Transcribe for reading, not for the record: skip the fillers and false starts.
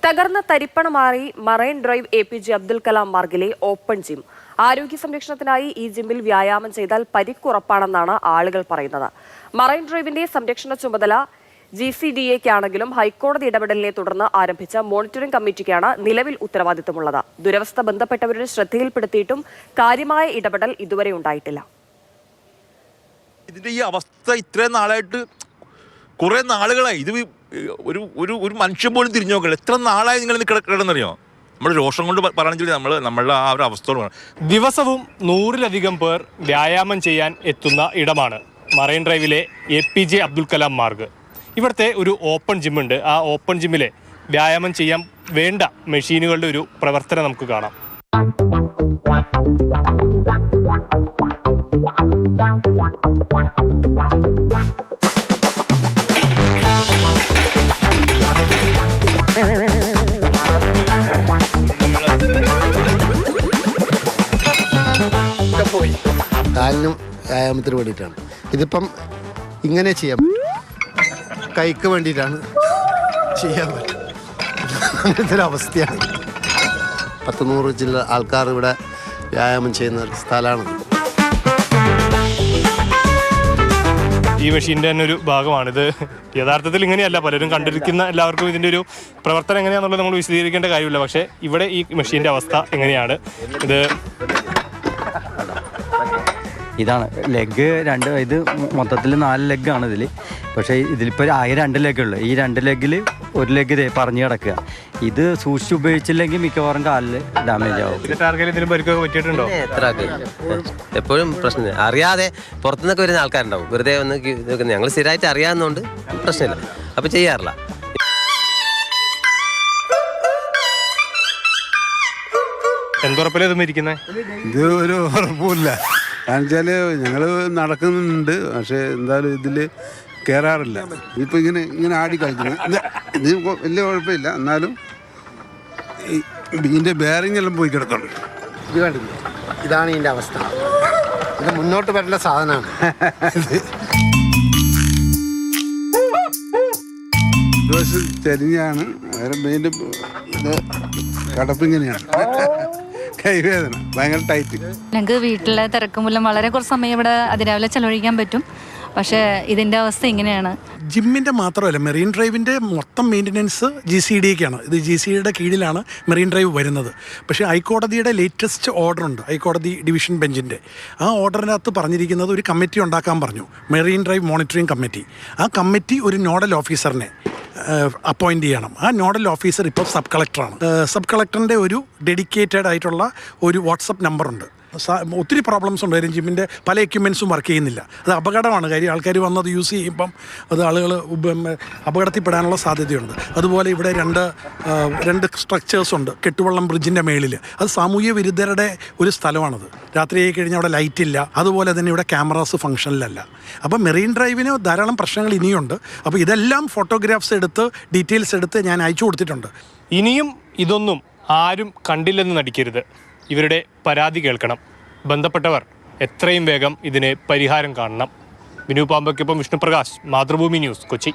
തകർന്ന തരിപ്പണമാറി Marine Drive APJ Abdul Kalam മാർഗിലെ ഓപ്പൺ ജിം. ആരോഗ്യ സംരക്ഷണത്തിനായി ഈ ജിമ്മിൽ വ്യായാമം ചെയ്താൽ പരിക്കുറപ്പാണെന്നാണ് ആളുകൾ പറയുന്നത്. മറൈൻ ഡ്രൈവിന്റെ സംരക്ഷണ ചുമതല GCDA'ക്കാണെങ്കിലും ഹൈക്കോടതി ഇടപെടലിനെ തുടർന്ന് ആരംഭിച്ച മോണിറ്ററിംഗ് കമ്മിറ്റിക്കാണ് നിലവിൽ ഉത്തരവാദിത്തമുള്ളത്. ദുരവസ്ഥ ബന്ധപ്പെട്ടവരുടെ ശ്രദ്ധയിൽപ്പെടുത്തിയിട്ടും കാര്യമായ ഇടപെടൽ ഇതുവരെ ഉണ്ടായിട്ടില്ല. ഇതിന്റെ ഈ അവസ്ഥ ഇത്രയും നാളായിട്ട് കുറെ നാളുകളായി ഇത് ഒരു മനുഷ്യൻ പോലും തിരിഞ്ഞു നോക്കില്ല. എത്ര നാളായി നിങ്ങൾ ഇന്ന് കിടന്നറിയോ? നമ്മുടെ രോഷം കൊണ്ട് പറയുകയാണെങ്കിൽ നമ്മളുടെ ആ ഒരു അവസ്ഥ. ദിവസവും 100-ലധികം പേർ വ്യായാമം ചെയ്യാൻ എത്തുന്ന ഇടമാണ് മറൈൻ ഡ്രൈവിലെ APJ അബ്ദുൽ കലാം മാർഗ്. ഇവിടുത്തെ ഒരു ഓപ്പൺ ജിമ്മുണ്ട്. ആ ഓപ്പൺ ജിമ്മിലെ വ്യായാമം ചെയ്യാൻ വേണ്ട മെഷീനുകളുടെ ഒരു പ്രവർത്തനം നമുക്ക് കാണാം. കാലിനും വ്യായാമത്തിന് വേണ്ടിയിട്ടാണ്. ഇതിപ്പം ഇങ്ങനെ ചെയ്യാൻ പറ്റും, കൈക്ക് വേണ്ടിയിട്ടാണ് ചെയ്യാൻ പറ്റും. അങ്ങനത്തെ ഒരു അവസ്ഥയാണ്. 100 ചില ആൾക്കാർ ഇവിടെ വ്യായാമം ചെയ്യുന്ന ഒരു സ്ഥലമാണ്. ഈ മെഷീൻ്റെ തന്നെ ഒരു ഭാഗമാണിത്. യഥാർത്ഥത്തിൽ ഇങ്ങനെയല്ല, പലരും കണ്ടിരിക്കുന്ന എല്ലാവർക്കും ഇതിൻ്റെ ഒരു പ്രവർത്തനം എങ്ങനെയാണെന്നുള്ളത് നമ്മൾ വിശദീകരിക്കേണ്ട കാര്യമില്ല. പക്ഷേ ഇവിടെ ഈ മെഷീൻ്റെ അവസ്ഥ എങ്ങനെയാണ്? ഇതാണ് ലെഗ് ഇത് മൊത്തത്തിൽ 4 ലെഗാണ് ഇതിൽ. പക്ഷേ ഇതിലിപ്പോൾ ആകെ 2 ലെഗുള്ളൂ. ഈ 2 ലെഗിൽ ഒരു ലെഗ് പറഞ്ഞു കിടക്കുക. ഇത് സൂക്ഷിച്ച് ഉപയോഗിച്ചില്ലെങ്കിൽ മിക്കവാറും കാലിൽ ഡാമേജ് ആവും. ഇതിന് പരിക്കൊക്കെ പറ്റിയിട്ടുണ്ടോ? എത്ര എപ്പോഴും പ്രശ്നം അറിയാതെ പുറത്തുനിന്നൊക്കെ വരുന്ന ആൾക്കാരുണ്ടാവും. വെറുതെ ഒന്ന് ഞങ്ങൾ സ്ഥിരമായിട്ട് അറിയാവുന്നതുകൊണ്ട് പ്രശ്നമില്ല, അപ്പോൾ ചെയ്യാറില്ല. എന്തുറപ്പില്ല ഇതൊന്നും ഇരിക്കുന്നത്? ഇത് ഒരു ഉറപ്പുമില്ല. കാരണം വെച്ചാൽ ഞങ്ങൾ നടക്കുന്നുണ്ട്, പക്ഷെ എന്തായാലും ഇതിൽ കയറാറില്ല. ഇപ്പം ഇങ്ങനെ ആടി കളിക്കുന്നു. ഇത് വലിയ കുഴപ്പമില്ല, എന്നാലും ഇതിൻ്റെ ബെയറിംഗ് എല്ലാം പോയി കിടക്കണം. ഇത് കണ്ടില്ല, ഇതാണ് ഇതിൻ്റെ അവസ്ഥ. ഇത് മുന്നോട്ട് വരേണ്ട സാധനമാണ്. ചരിഞ്ഞാണ് മെയിൻ്റെ കടപ്പിങ്ങനെയാണ്. കൈവേദന ഭയങ്കര ടൈറ്റ്. ഞങ്ങൾക്ക് വീട്ടിലെ തിരക്ക് മൂലം വളരെ കുറച്ച് സമയം ഇവിടെ അതിരാവിലെ ചെലവഴിക്കാൻ പറ്റും. പക്ഷേ ഇതിൻ്റെ അവസ്ഥ ഇങ്ങനെയാണ്. ജിമ്മിൻ്റെ മാത്രമല്ല, മെറീൻ ഡ്രൈവിൻ്റെ മൊത്തം മെയിൻ്റനൻസ് GCDA'ക്കാണ്. ഇത് GCDA'യുടെ കീഴിലാണ് മെറീൻ ഡ്രൈവ് വരുന്നത്. പക്ഷേ ഹൈക്കോടതിയുടെ ലേറ്റസ്റ്റ് ഓർഡറുണ്ട്, ഹൈക്കോടതി ഡിവിഷൻ ബെഞ്ചിൻ്റെ. ആ ഓർഡറിനകത്ത് പറഞ്ഞിരിക്കുന്നത് ഒരു കമ്മിറ്റി ഉണ്ടാക്കാൻ പറഞ്ഞു, മെറീൻ ഡ്രൈവ് മോണിറ്ററിംഗ് കമ്മിറ്റി. ആ കമ്മിറ്റി ഒരു നോഡൽ ഓഫീസറിനെ അപ്പോയിൻ്റ് ചെയ്യണം. ആ നോഡൽ ഓഫീസർ ഇപ്പോൾ സബ് കളക്ടറാണ്. സബ് കളക്ടറിൻ്റെ ഒരു ഡെഡിക്കേറ്റഡ് ആയിട്ടുള്ള ഒരു വാട്സപ്പ് നമ്പറുണ്ട്. ഒത്തിരി പ്രോബ്ലംസ് ഉണ്ട്. ജിമ്മിൻ്റെ പല എക്യുപ്മെൻസും വർക്ക് ചെയ്യുന്നില്ല. അത് അപകടമാണ്. കാര്യം ആൾക്കാർ വന്നത് യൂസ് ചെയ്യുമ്പം അത് ആളുകൾ അപകടത്തിൽപ്പെടാനുള്ള സാധ്യതയുണ്ട്. അതുപോലെ ഇവിടെ രണ്ട് സ്ട്രക്ചേഴ്സ് ഉണ്ട് കെട്ടുവള്ളം ബ്രിഡ്ജിൻ്റെ മേളിൽ. അത് സാമൂഹ്യ വിരുദ്ധരുടെ ഒരു സ്ഥലമാണത്. രാത്രിയായി കഴിഞ്ഞാൽ അവിടെ ലൈറ്റ് ഇല്ല. അതുപോലെ തന്നെ ഇവിടെ ക്യാമറാസ് ഫങ്ഷനിലല്ല. അപ്പം മെറീൻ ഡ്രൈവിന് ധാരാളം പ്രശ്നങ്ങൾ ഇനിയുണ്ട്. അപ്പോൾ ഇതെല്ലാം ഫോട്ടോഗ്രാഫ്സ് എടുത്ത് ഡീറ്റെയിൽസ് എടുത്ത് ഞാൻ അയച്ചു കൊടുത്തിട്ടുണ്ട്. ഇനിയും ഇതൊന്നും ആരും കണ്ടില്ലെന്ന് നടിക്കരുത്. ഇവരുടെ പരാതി കേൾക്കണം. ബന്ധപ്പെട്ടവർ എത്രയും വേഗം ഇതിന് പരിഹാരം കാണണം. വിനു പാമ്പയ്ക്കൊപ്പം വിഷ്ണുപ്രകാശ്, മാതൃഭൂമി ന്യൂസ്, കൊച്ചി.